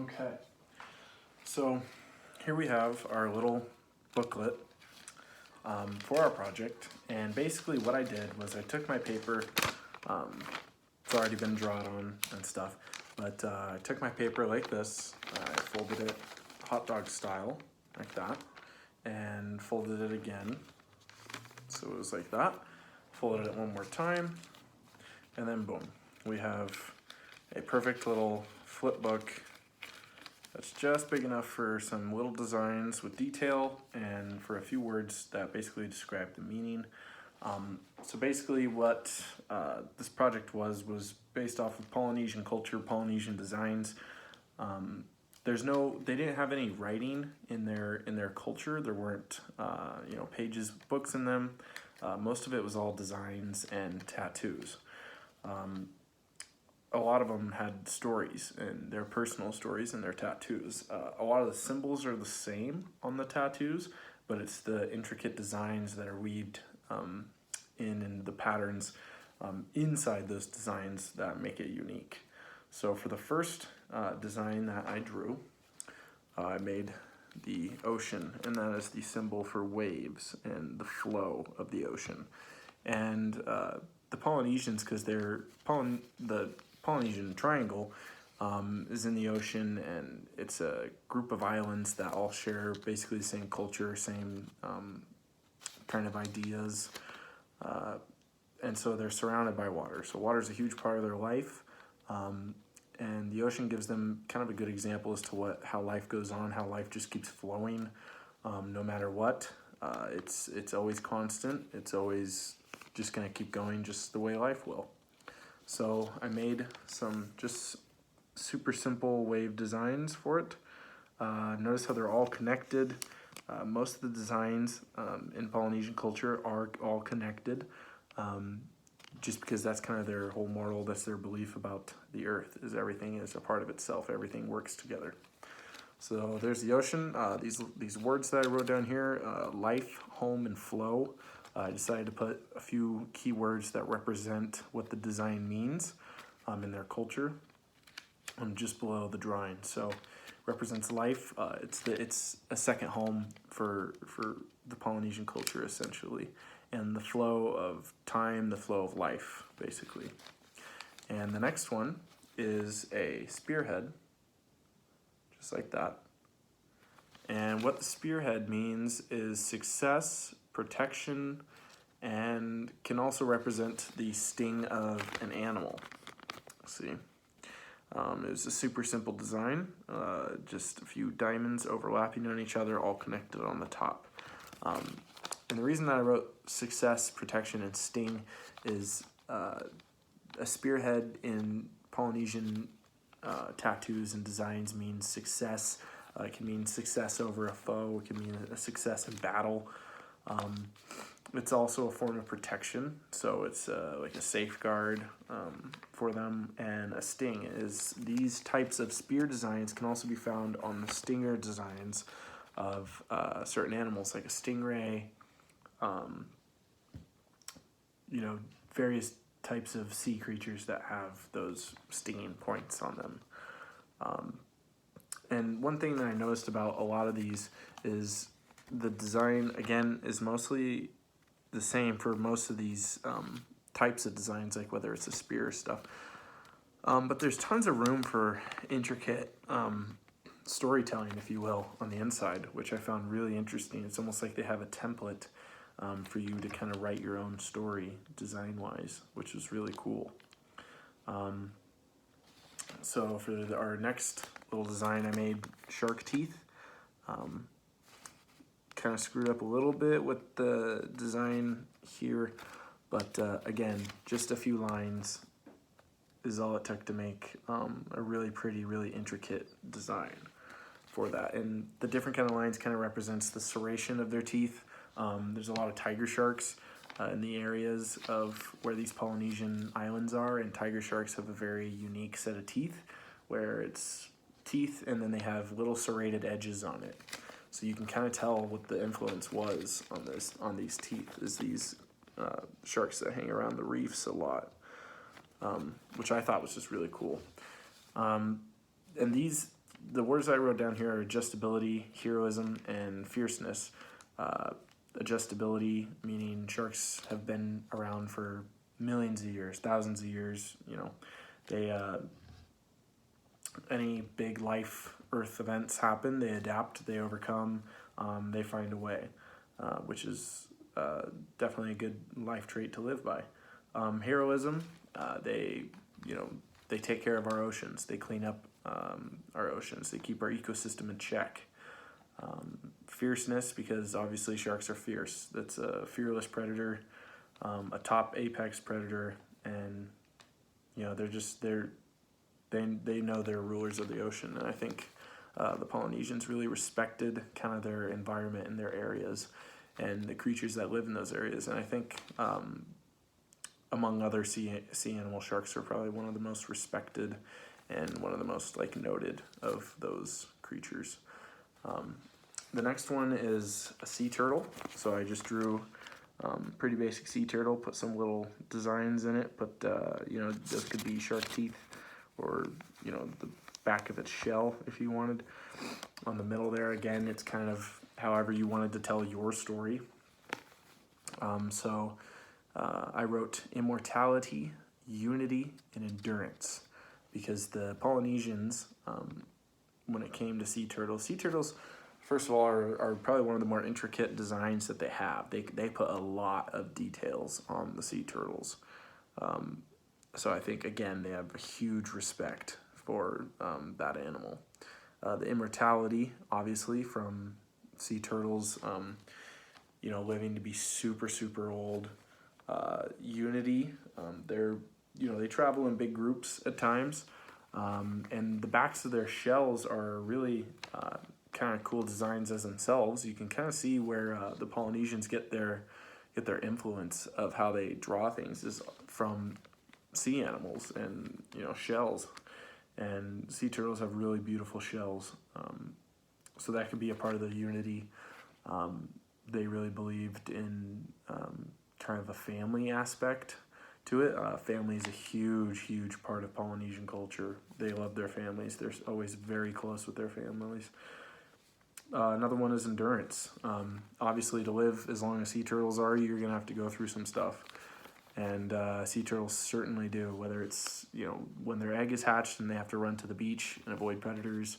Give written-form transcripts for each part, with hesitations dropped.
Okay, so here we have our little booklet for our project, and basically what I did was I took my paper, it's already been drawn on and stuff, but I took my paper like this, I folded it hot dog style, like that, and folded it again, so it was like that, folded it one more time, and then boom, we have a perfect little flip book that's just big enough for some little designs with detail and for a few words that basically describe the meaning. So basically what this project was based off of Polynesian culture, Polynesian designs. They didn't have any writing in their culture. There weren't pages, books in them. Most of it was all designs and tattoos. A lot of them had stories and their personal stories and their tattoos. A lot of the symbols are the same on the tattoos, but it's the intricate designs that are weaved in the patterns inside those designs that make it unique. So for the first design that I drew, I made the ocean, and that is the symbol for waves and the flow of the ocean. And the Polynesians, because the Polynesian Triangle is in the ocean, and it's a group of islands that all share basically the same culture, same kind of ideas, and so they're surrounded by water. So water is a huge part of their life, and the ocean gives them kind of a good example as to how life goes on, how life just keeps flowing, no matter what. It's always constant. It's always just gonna keep going, just the way life will. So I made some just super simple wave designs for it. Notice how they're all connected. Most of the designs in Polynesian culture are all connected, just because that's kind of their whole moral, that's their belief about the earth, is everything is a part of itself, everything works together. So there's the ocean. These words that I wrote down here, life, home, and flow. I decided to put a few keywords that represent what the design means in their culture just below the drawing. So represents life. It's a second home for the Polynesian culture, essentially, and the flow of time, the flow of life, basically. And the next one is a spearhead, just like that. And what the spearhead means is success, protection, and can also represent the sting of an animal. Let's see. It was a super simple design, just a few diamonds overlapping on each other, all connected on the top. And the reason that I wrote success, protection, and sting is a spearhead in Polynesian tattoos and designs means success. It can mean success over a foe. It can mean a success in battle. It's also a form of protection, so it's like a safeguard for them. And a sting is these types of spear designs can also be found on the stinger designs of certain animals, like a stingray. Various types of sea creatures that have those stinging points on them. And one thing that I noticed about a lot of these is the design, again, is mostly the same for most of these types of designs, like whether it's a spear or stuff. But there's tons of room for intricate storytelling, if you will, on the inside, which I found really interesting. It's almost like they have a template for you to kind of write your own story design-wise, which is really cool. So for our next little design, I made shark teeth. Kind of screwed up a little bit with the design here, but again, just a few lines is all it took to make a really pretty, really intricate design for that. And the different kind of lines kind of represents the serration of their teeth. There's a lot of tiger sharks in the areas of where these Polynesian islands are, and tiger sharks have a very unique set of teeth where it's teeth and then they have little serrated edges on it. So you can kind of tell what the influence was on these teeth, is these sharks that hang around the reefs a lot, which I thought was just really cool. And these the words I wrote down here are adjustability, heroism, and fierceness. Uh, Adjustability, meaning sharks have been around for millions of years, thousands of years. You know, they any big life Earth events happen, they adapt, they overcome, they find a way, which is definitely a good life trait to live by. Heroism, they you know they take care of our oceans, they clean up our oceans, they keep our ecosystem in check. Fierceness, because obviously sharks are fierce. That's a fearless predator, a top apex predator, and you know they know they're rulers of the ocean. And I think the Polynesians really respected kind of their environment and their areas and the creatures that live in those areas. And I think among other sea animal, sharks are probably one of the most respected and one of the most like noted of those creatures. The next one is a sea turtle. So I just drew pretty basic sea turtle, put some little designs in it, but you know, those could be shark teeth or, you know, the back of its shell if you wanted. On the middle there, again, it's kind of however you wanted to tell your story. I wrote immortality, unity, and endurance, because the Polynesians, when it came to sea turtles, first of all, are probably one of the more intricate designs that they have. They put a lot of details on the sea turtles. So I think, again, they have a huge respect for that animal. The immortality, obviously, from sea turtles, you know, living to be super, super old. Unity, they travel in big groups at times. And the backs of their shells are really kind of cool designs as themselves. You can kind of see where the Polynesians get their influence of how they draw things is from sea animals and, you know, shells. And sea turtles have really beautiful shells, so that could be a part of the unity. They really believed in kind of a family aspect to it. Family is a huge part of Polynesian culture. They love their families. They're always very close with their families. Another one is endurance. Obviously, to live as long as sea turtles are, you're going to have to go through some stuff. And sea turtles certainly do, whether it's, you know, when their egg is hatched and they have to run to the beach and avoid predators,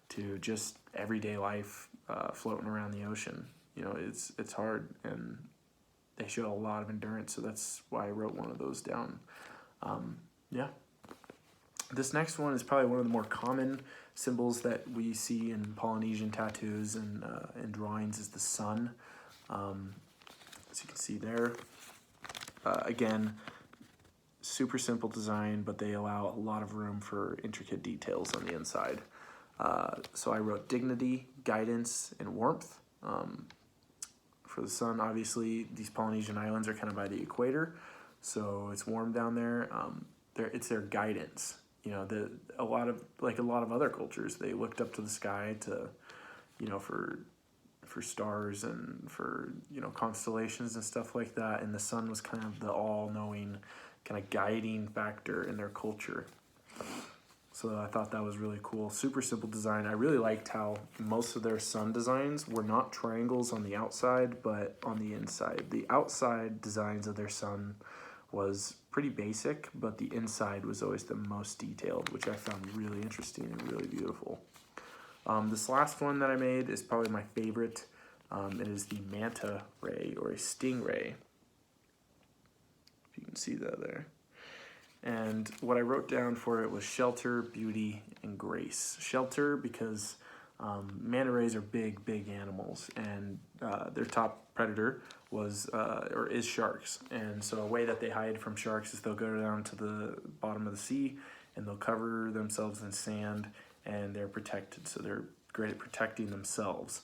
to just everyday life floating around the ocean. You know, it's hard, and they show a lot of endurance, so that's why I wrote one of those down. Yeah. This next one is probably one of the more common symbols that we see in Polynesian tattoos and drawings, is the sun. As you can see there. Again, super simple design, but they allow a lot of room for intricate details on the inside. So I wrote dignity, guidance, and warmth. For the sun, obviously, these Polynesian islands are kind of by the equator, so it's warm down there. It's their guidance. You know, a lot of other cultures, they looked up to the sky to, you know, for stars and for, you know, constellations and stuff like that. And the sun was kind of the all-knowing, kind of guiding factor in their culture. So I thought that was really cool. Super simple design. I really liked how most of their sun designs were not triangles on the outside, but on the inside. The outside designs of their sun was pretty basic, but the inside was always the most detailed, which I found really interesting and really beautiful. This last one that I made is probably my favorite. It is the manta ray, or a stingray. If you can see that there. And what I wrote down for it was shelter, beauty, and grace. Shelter, because manta rays are big animals, and their top predator is sharks. And so a way that they hide from sharks is they'll go down to the bottom of the sea, and they'll cover themselves in sand, and they're protected. So they're great at protecting themselves,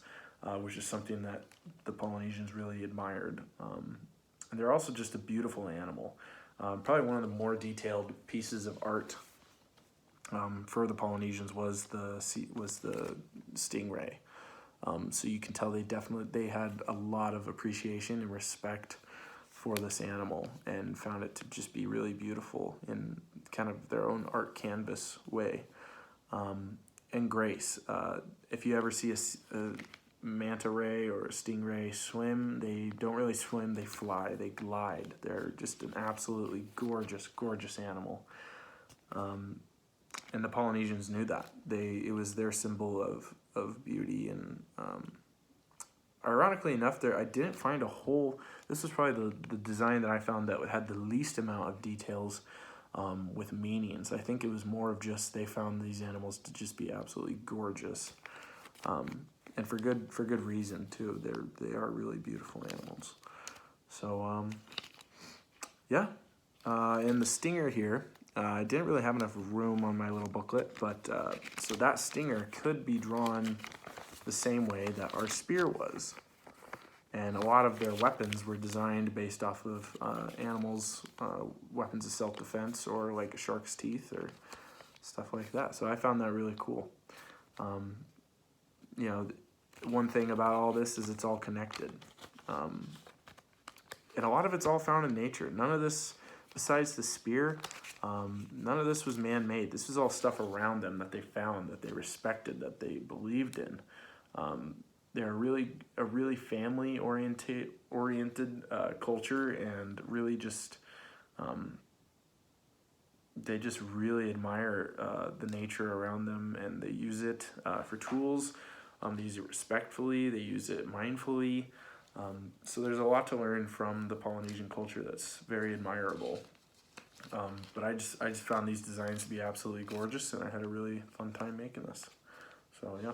which is something that the Polynesians really admired. And they're also just a beautiful animal. Probably one of the more detailed pieces of art for the Polynesians was the stingray. So you can tell they had a lot of appreciation and respect for this animal, and found it to just be really beautiful in kind of their own art canvas way. and grace. If you ever see a manta ray or a stingray swim, they don't really swim, they fly, they glide. They're just an absolutely gorgeous, gorgeous animal. And the Polynesians knew that. It was their symbol of beauty. And ironically enough, I didn't find this was probably the design that I found that had the least amount of details with meanings. I think it was more of just they found these animals to just be absolutely gorgeous. And for good reason too. They are really beautiful animals. So yeah, and the stinger here, I didn't really have enough room on my little booklet, but so that stinger could be drawn the same way that our spear was. And a lot of their weapons were designed based off of animals, weapons of self-defense, or like a shark's teeth or stuff like that. So I found that really cool. You know, one thing about all this is it's all connected. And a lot of it's all found in nature. None of this, besides the spear, none of this was man-made. This was all stuff around them that they found, that they respected, that they believed in. They're a really family-oriented culture, and really just they just really admire the nature around them, and they use it for tools. They use it respectfully. They use it mindfully. So there's a lot to learn from the Polynesian culture that's very admirable. But I just found these designs to be absolutely gorgeous, and I had a really fun time making this. So yeah.